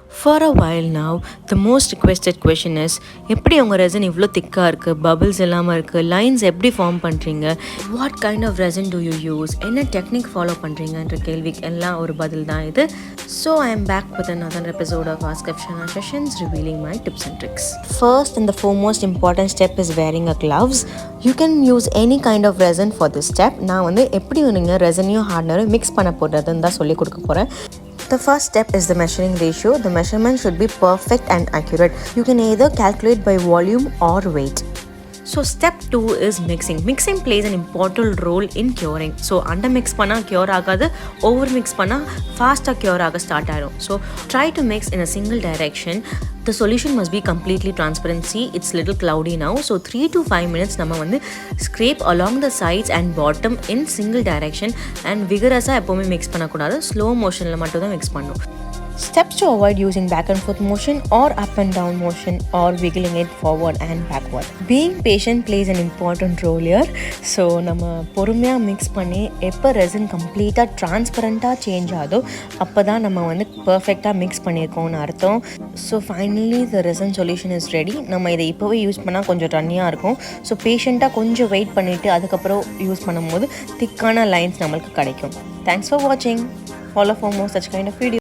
For a while now, the most requested question is எப்படி உங்கள் resin இவ்வளோ திக்காக இருக்குது, bubbles இல்லாமல் இருக்குது, lines எப்படி ஃபார்ம் பண்ணுறீங்க, what kind of resin do you use, என்ன டெக்னிக் ஃபாலோ பண்ணுறீங்கன்ற கேள்விக்கு எல்லாம் ஒரு பதில் தான் இது. So I am back with another episode of Ask Afshana Sessions revealing my tips and tricks. First and the foremost important step is wearing a gloves. You can use any kind of resin for this step. நான் வந்து எப்படி நீங்கள் ரெசனையும் ஹார்ட்னரும் mix பண்ண போடுறதுன்னு தான் சொல்லி கொடுக்க போகிறேன். The first step is the measuring ratio. The measurement should be perfect and accurate. You can either calculate by volume or weight. So step 2 is mixing. Mixing plays an important role in curing. So under mix panna cure agadu, over mix panna faster cure aga start aayidum. So try to mix in a single direction. The solution must be completely transparent. See, it's little cloudy now. So 3 to 5 minutes நம்ம வந்து scrape along the sides and bottom in single direction and vigorous எப்பவுமே mix பண்ணக்கூடாது. Slow motionல மட்டும் தான் mix பண்ணணும். Steps to avoid using back and forth motion or up and down motion or wiggling it forward and backward. Being patient plays an important role here. So நம்ம பொறுமையாக mix பண்ணி எப்போ resin கம்ப்ளீட்டாக ட்ரான்ஸ்பரண்ட்டாக change ஆகுதோ அப்போ தான் நம்ம வந்து பர்ஃபெக்டாக மிக்ஸ் பண்ணியிருக்கோம்னு அர்த்தம். So finally the resin solution is ready. நம்ம இதை இப்போவே யூஸ் பண்ணால் கொஞ்சம் ரன்னியாக இருக்கும். ஸோ பேஷண்ட்டாக கொஞ்சம் வெயிட் பண்ணிவிட்டு அதுக்கப்புறம் யூஸ் பண்ணும்போது திக்கான லைன்ஸ் நம்மளுக்கு கிடைக்கும். தேங்க்ஸ் ஃபார் வாட்சிங். Follow for more such kind of videos.